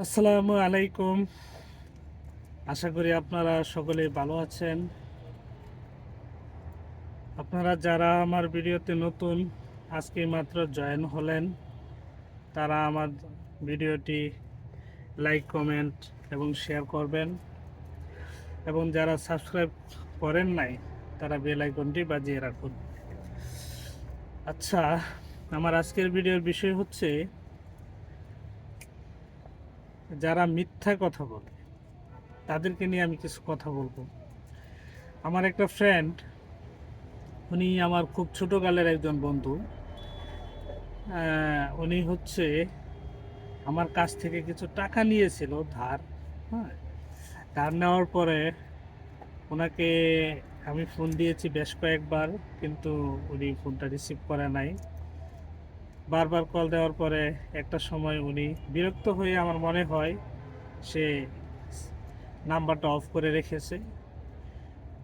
আসসালামু আলাইকুম। আশা করি আপনারা সকলেই ভালো আছেন। আপনারা যারা আমার ভিডিওতে নতুন আজকে মাত্র জয়েন হলেন, তারা আমার ভিডিওটি লাইক, কমেন্ট এবং শেয়ার করবেন, এবং যারা সাবস্ক্রাইব করেন নাই তারা বেল আইকনটি বাজিয়ে রাখুন। আচ্ছা, আমার আজকের ভিডিওর বিষয় হচ্ছে যারা মিথ্যা কথা বলে তাদেরকে নিয়ে আমি কিছু কথা বলবো। আমার একটা ফ্রেন্ড, উনি আমার খুব ছোটোকালের একজন বন্ধু। উনি হচ্ছে আমার কাছ থেকে কিছু টাকা নিয়েছিল ধার। হ্যাঁ, ধার নেওয়ার পরে ওনাকে আমি ফোন দিয়েছি বেশ কয়েকবার, কিন্তু উনি ফোনটা রিসিভ করে নাই। বারবার কল দেওয়ার পরে একটা সময় উনি বিরক্ত হয়ে, আমার মনে হয় সে নাম্বারটা অফ করে রেখেছে।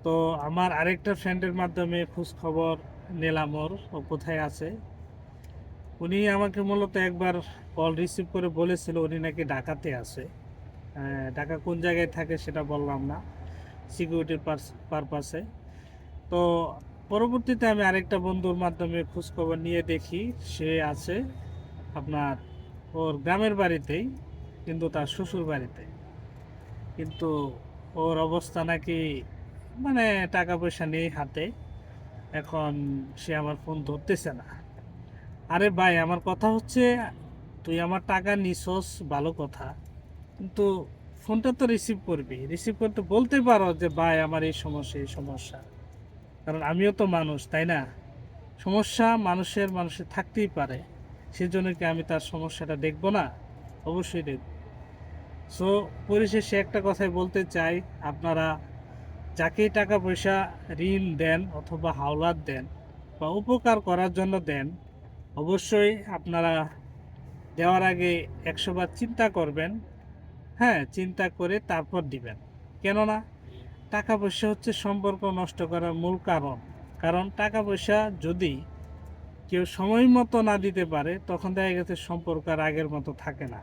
তো আমার আরেকটা ফ্রেন্ডের মাধ্যমে খোঁজ খবর নিলাম ও কোথায় আছে। উনি আমাকে মূলত একবার কল রিসিভ করে বলেছিল উনি নাকি ঢাকাতে আছে। ঢাকা কোন জায়গায় থাকে সেটা বললাম না, সিকিউরিটির পারপাসে। তো পরবর্তীতে আমি আরেকটা বন্ধুর মাধ্যমে খোঁজখবর নিয়ে দেখি সে আছে আপনার ওর গ্রামের বাড়িতেই, কিন্তু তার শ্বশুর বাড়িতে। কিন্তু ওর অবস্থা নাকি মানে টাকা পয়সা নেই হাতে। এখন সে আমার ফোন ধরতেছে না। আরে ভাই, আমার কথা হচ্ছে, তুই আমার টাকা নিছস ভালো কথা, কিন্তু ফোনটা তো রিসিভ করবি, রিসিভ করতে বলতে পারো যে ভাই আমার এই সমস্যা এই সমস্যা। কারণ আমিও তো মানুষ, তাই না? সমস্যা মানুষের থাকতেই পারে, সেজন্য কি আমি তার সমস্যাটা দেখব না? অবশ্যই দেখব। সো পরিশেষে একটা কথাই বলতে চাই, আপনারা যাকেই টাকা পয়সা ঋণ দেন অথবা হাওলাত দেন বা উপকার করার জন্য দেন, অবশ্যই আপনারা দেওয়ার আগে 100 বার চিন্তা করবেন। হ্যাঁ, চিন্তা করে তারপর দিবেন। কেননা টাকা পয়সা হচ্ছে সম্পর্ক নষ্ট করার মূল কারণ। কারণ টাকা পয়সা যদি কেউ সময় মতো না দিতে পারে, তখন দেখা গেছে সম্পর্ক আর আগের মতো থাকে না।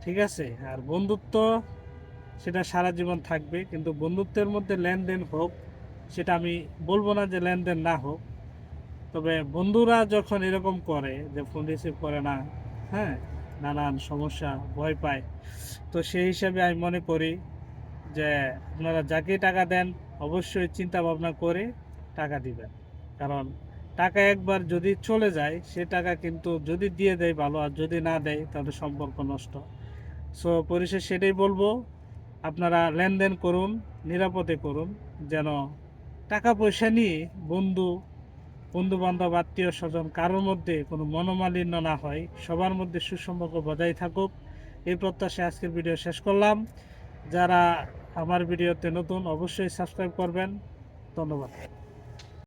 ঠিক আছে? আর বন্ধুত্ব, সেটা সারা জীবন থাকবে। কিন্তু বন্ধুত্বের মধ্যে লেনদেন হোক, সেটা আমি বলবো না যে লেনদেন না হোক। তবে বন্ধুরা যখন এরকম করে যে ফোন রিসিভ করে না, হ্যাঁ, নানান সমস্যা, ভয় পায়, তো সেই হিসাবে আমি মনে করি যে আপনারা যাকে টাকা দেন অবশ্যই চিন্তা ভাবনা করে টাকা দিবেন। কারণ টাকা একবার যদি চলে যায়, সে টাকা কিন্তু যদি দিয়ে দেয় ভালো, আর যদি না দেয় তাহলে সম্পর্ক নষ্ট। সো পরিশেষে সেটাই বলবো, আপনারা লেনদেন করুন, নিরাপদে করুন, যেন টাকা পয়সা নিয়ে বন্ধু বান্ধব, আত্মীয় স্বজন কারোর মধ্যে কোনো মনোমালিন্য না হয়, সবার মধ্যে সুসম্পর্ক বজায় থাকুক। এই প্রত্যাশায় আজকের ভিডিও শেষ করলাম। যারা আমার ভিডিওতে নতুন অবশ্যই সাবস্ক্রাইব করবেন। ধন্যবাদ।